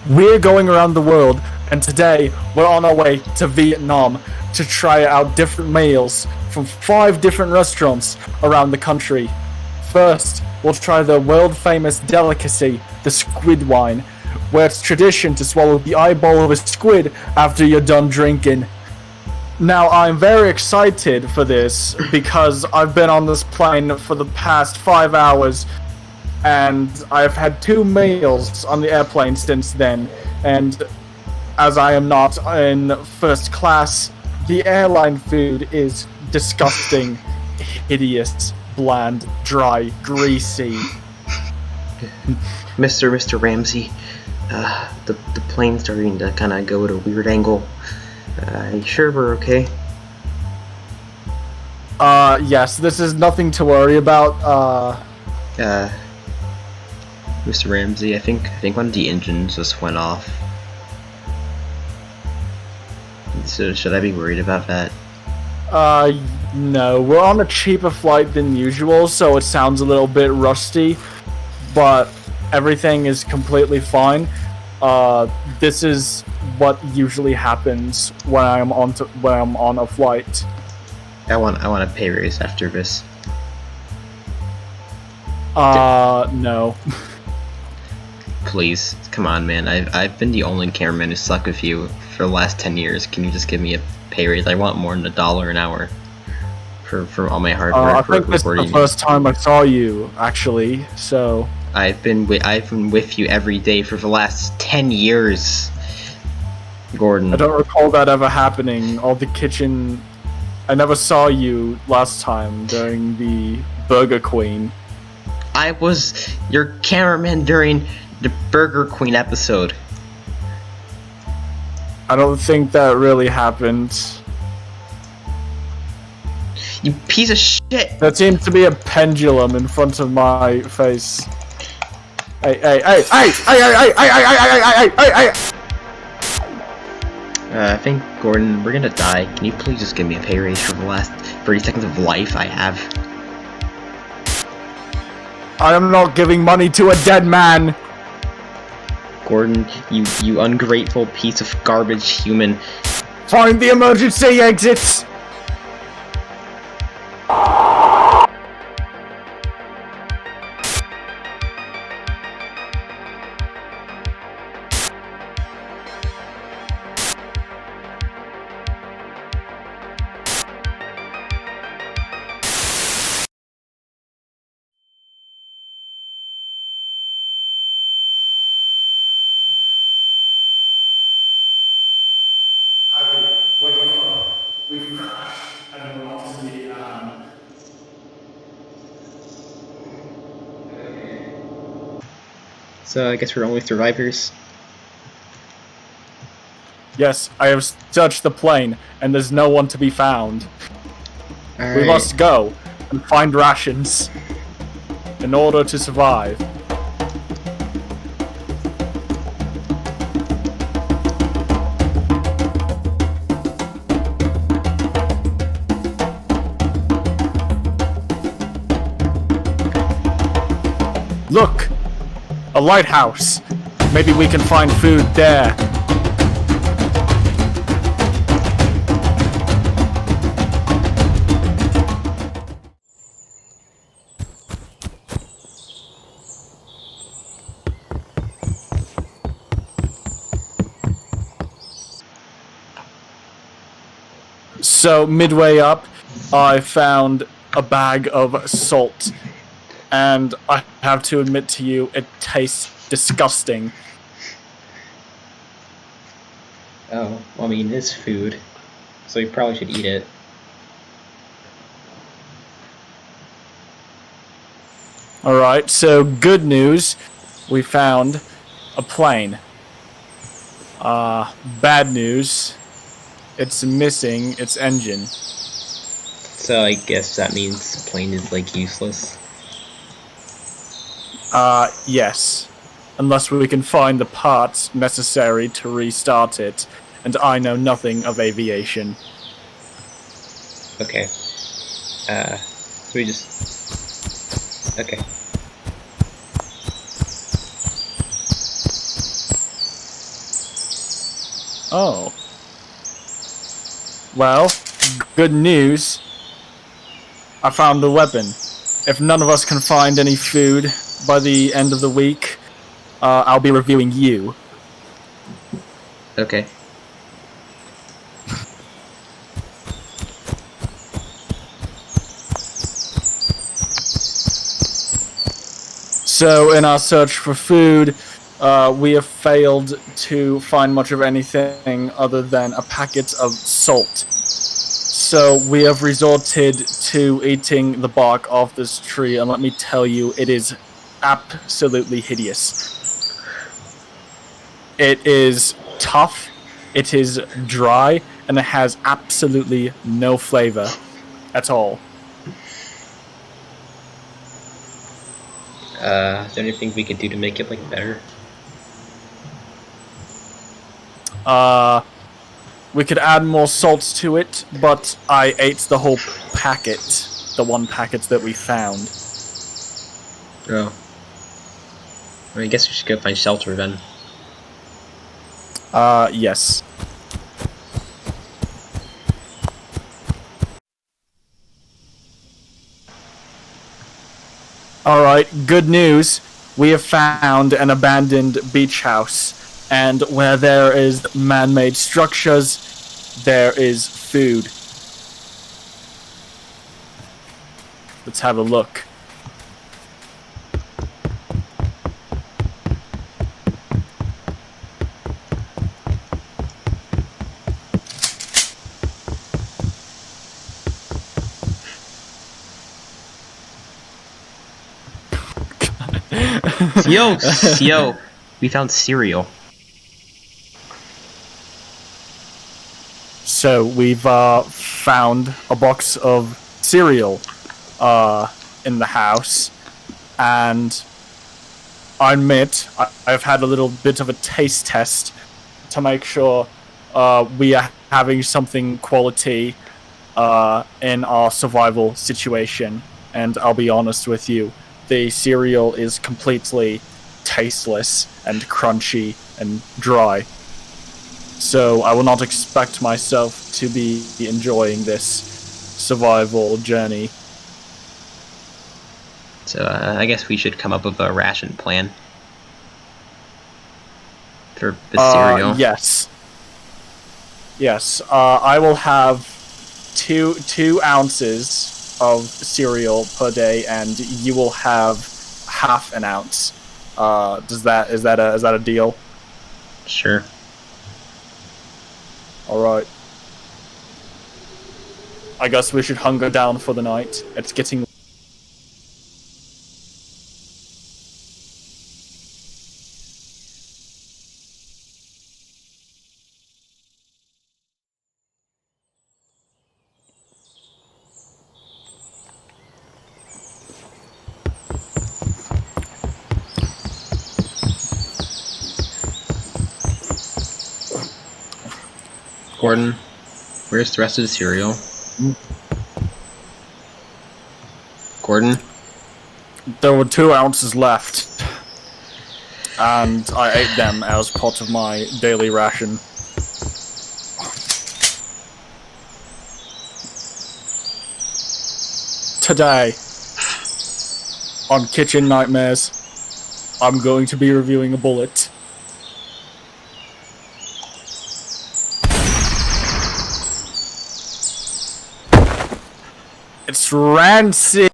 We're going around the world, and today we're on our way to Vietnam to try out different meals from 5 different restaurants around the country. First, we'll try the world-famous delicacy, the squid wine, where it's tradition to swallow the eyeball of a squid after you're done drinking. Now, I'm very excited for this because I've been on this plane for the past 5 hours, and I've had 2 meals on the airplane since then, and as I am not in first class, the airline food is disgusting, hideous, bland, dry, greasy. Mr. Ramsay, the plane's starting to kind of go at a weird angle. Are you sure we're okay? Yes, this is nothing to worry about. Mr. Ramsay, I think one of the engines just went off. So should I be worried about that? No. We're on a cheaper flight than usual, so it sounds a little bit rusty, but everything is completely fine. This is what usually happens when I'm on a flight. I want a pay raise after this. No. Please, come on, man. I've been the only cameraman who stuck with you for the last 10 years. Can you just give me a pay raise? I want more than $1 an hour for all my hard work. I think this is the first time I saw you, actually. So I've been with you every day for the last 10 years, Gordon. I don't recall that ever happening. I never saw you last time during the Burger Queen. I was your cameraman during the Burger Queen episode. I don't think that really happened. You piece of shit! There seemed to be a pendulum in front of my face. Hey! I think, Gordon, we're gonna die. Can you please just give me a pay raise for the last 30 seconds of life I have? I am not giving money to a dead man! Gordon, you ungrateful piece of garbage human. Find the emergency exits! So I guess we're only survivors. Yes, I have searched the plane, and there's no one to be found. All We right. must go and find rations in order to survive. Look! A lighthouse! Maybe we can find food there. So, midway up, I found a bag of salt. And I have to admit to you, it tastes disgusting. Oh, well, I mean, it's food, so you probably should eat it. Alright, so good news. We found a plane. Bad news. It's missing its engine. So I guess that means the plane is, like, useless. Yes. Unless we can find the parts necessary to restart it. And I know nothing of aviation. Okay. We just... Okay. Oh. Well, good news. I found the weapon. If none of us can find any food by the end of the week, I'll be reviewing you. Okay. So, in our search for food, we have failed to find much of anything other than a packet of salt. So, we have resorted to eating the bark off this tree, and let me tell you, it is absolutely hideous. It is tough, it is dry, and it has absolutely no flavor at all. Is there anything we could do to make it like better? We could add more salt to it, but I ate the whole packet, the one packet that we found. Oh. Well, I guess we should go find shelter then. Yes. Alright, good news. We have found an abandoned beach house. And where there is man-made structures, there is food. Let's have a look. Yo, we found cereal. So we've found a box of cereal in the house, and I admit I've had a little bit of a taste test to make sure we are having something quality in our survival situation. And I'll be honest with you, the cereal is completely tasteless and crunchy and dry. So I will not expect myself to be enjoying this survival journey. So I guess we should come up with a ration plan for the cereal. Yes. Yes. I will have two ounces of cereal per day, and you will have half an ounce. Is that a deal? Sure. All right. I guess we should hunker down for the night. It's getting. Gordon, where's the rest of the cereal? Gordon? There were 2 ounces left, and I ate them as part of my daily ration. Today, on Kitchen Nightmares, I'm going to be reviewing a bullet. It's Ramsay